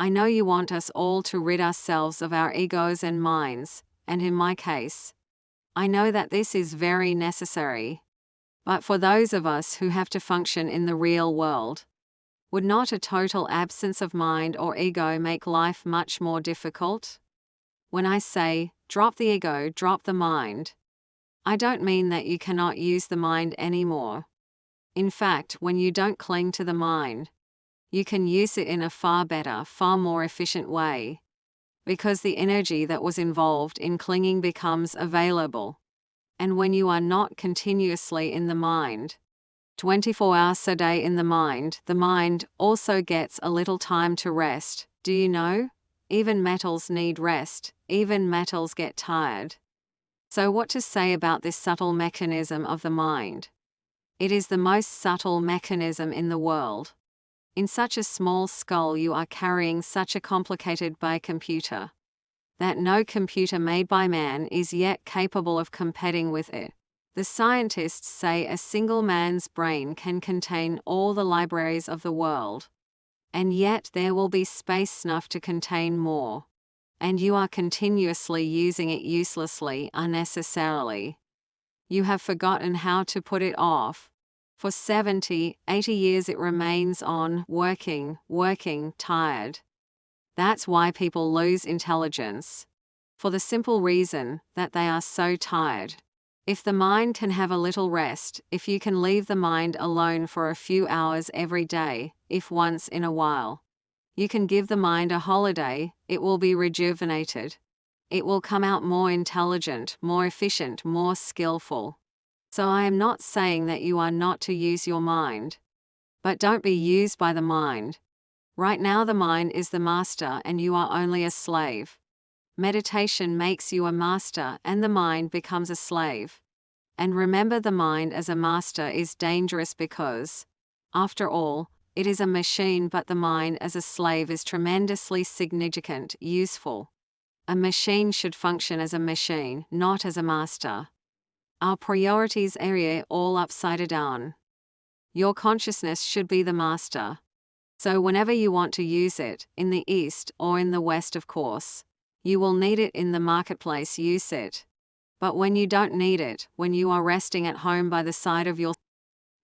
I know you want us all to rid ourselves of our egos and minds, and in my case, I know that this is very necessary. But for those of us who have to function in the real world, would not a total absence of mind or ego make life much more difficult? When I say, drop the ego, drop the mind, I don't mean that you cannot use the mind anymore. In fact, when you don't cling to the mind, you can use it in a far better, far more efficient way, because the energy that was involved in clinging becomes available. And when you are not continuously in the mind, 24 hours a day in the mind also gets a little time to rest. Do you know? Even metals need rest, even metals get tired. So what to say about this subtle mechanism of the mind? It is the most subtle mechanism in the world. In such a small skull you are carrying such a complicated by computer that no computer made by man is yet capable of competing with it. The scientists say a single man's brain can contain all the libraries of the world, and yet there will be space enough to contain more. And you are continuously using it uselessly, unnecessarily. You have forgotten how to put it off. For 70, 80 years it remains on, working, tired. That's why people lose intelligence. For the simple reason that they are so tired. If the mind can have a little rest, if you can leave the mind alone for a few hours every day, if once in a while you can give the mind a holiday, it will be rejuvenated. It will come out more intelligent, more efficient, more skillful. So I am not saying that you are not to use your mind. But don't be used by the mind. Right now the mind is the master and you are only a slave. Meditation makes you a master and the mind becomes a slave. And remember, the mind as a master is dangerous because, after all, it is a machine, but the mind as a slave is tremendously significant, useful. A machine should function as a machine, not as a master. Our priorities are all upside down. Your consciousness should be the master. So whenever you want to use it, in the East or in the West of course, you will need it in the marketplace, use it. But when you don't need it, when you are resting at home by the side of your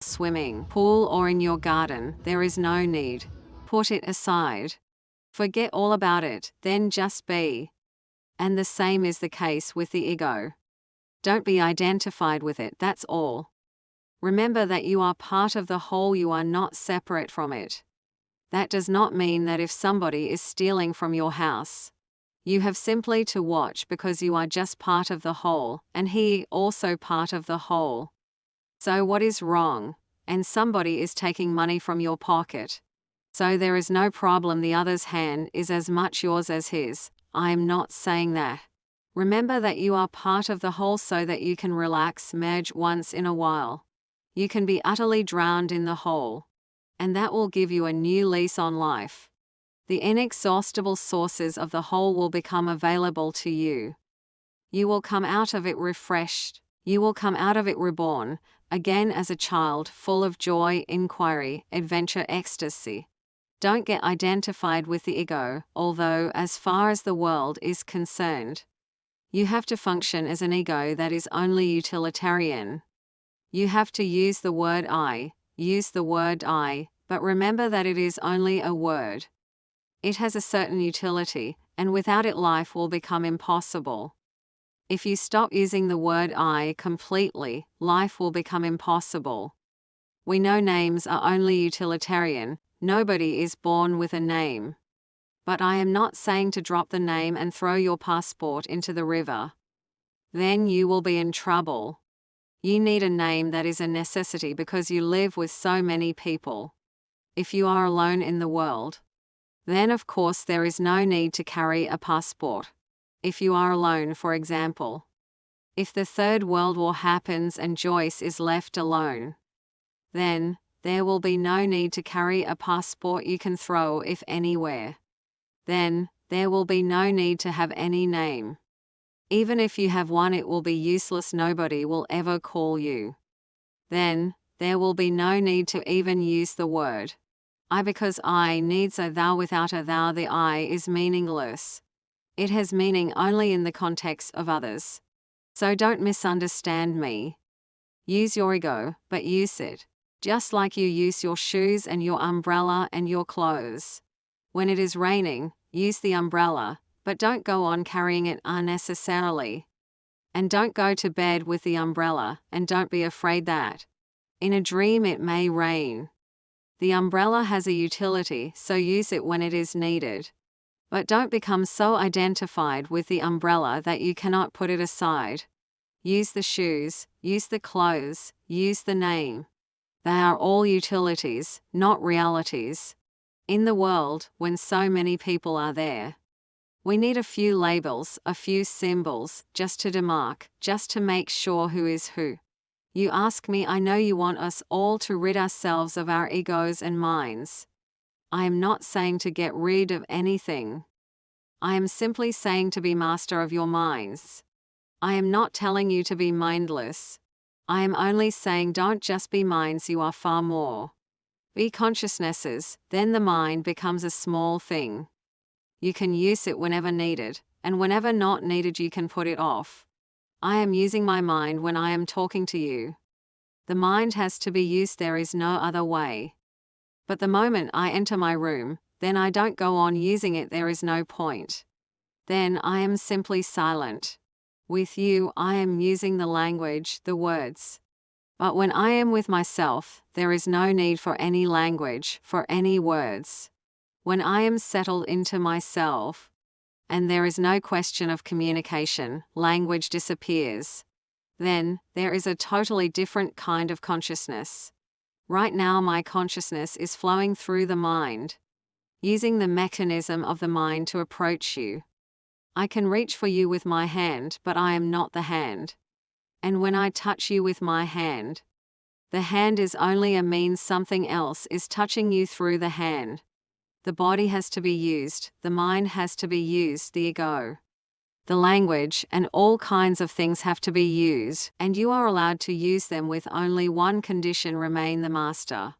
swimming pool or in your garden, there is no need. Put it aside. Forget all about it, then just be. And the same is the case with the ego. Don't be identified with it, that's all. Remember that you are part of the whole, you are not separate from it. That does not mean that if somebody is stealing from your house, you have simply to watch, because you are just part of the whole, and he also part of the whole. So what is wrong? And somebody is taking money from your pocket. So there is no problem, the other's hand is as much yours as his. I am not saying that. Remember that you are part of the whole so that you can relax, merge once in a while. You can be utterly drowned in the whole. And that will give you a new lease on life. The inexhaustible sources of the whole will become available to you. You will come out of it refreshed. You will come out of it reborn, again as a child, full of joy, inquiry, adventure, ecstasy. Don't get identified with the ego, although, as far as the world is concerned, you have to function as an ego that is only utilitarian. You have to use the word I, but remember that it is only a word. It has a certain utility, and without it life will become impossible. If you stop using the word I completely, life will become impossible. We know names are only utilitarian, nobody is born with a name. But I am not saying to drop the name and throw your passport into the river. Then you will be in trouble. You need a name that is a necessity because you live with so many people. If you are alone in the world, then of course there is no need to carry a passport. If you are alone, for example, if the Third World War happens and Joyce is left alone, then there will be no need to carry a passport you can throw if anywhere. Then there will be no need to have any name. Even if you have one, it will be useless, nobody will ever call you. Then there will be no need to even use the word I because I needs a thou. Without a thou, the I is meaningless. It has meaning only in the context of others. So don't misunderstand me. Use your ego, but use it. Just like you use your shoes and your umbrella and your clothes. When it is raining, use the umbrella, but don't go on carrying it unnecessarily. And don't go to bed with the umbrella, and don't be afraid that in a dream it may rain. The umbrella has a utility, so use it when it is needed. But don't become so identified with the umbrella that you cannot put it aside. Use the shoes, use the clothes, use the name. They are all utilities, not realities. In the world, when so many people are there, we need a few labels, a few symbols, just to demark, just to make sure who is who. You ask me, I know you want us all to rid ourselves of our egos and minds. I am not saying to get rid of anything. I am simply saying to be master of your minds. I am not telling you to be mindless. I am only saying don't just be minds, you are far more. Be consciousnesses, then the mind becomes a small thing. You can use it whenever needed, and whenever not needed you can put it off. I am using my mind when I am talking to you. The mind has to be used, there is no other way. But the moment I enter my room, then I don't go on using it, there is no point. Then I am simply silent. With you, I am using the language, the words. But when I am with myself, there is no need for any language, for any words. When I am settled into myself, and there is no question of communication, language disappears. Then, there is a totally different kind of consciousness. Right now my consciousness is flowing through the mind, using the mechanism of the mind to approach you. I can reach for you with my hand, but I am not the hand. And when I touch you with my hand, the hand is only a means, something else is touching you through the hand. The body has to be used, the mind has to be used, the ego, the language, and all kinds of things have to be used, and you are allowed to use them with only one condition: remain the master.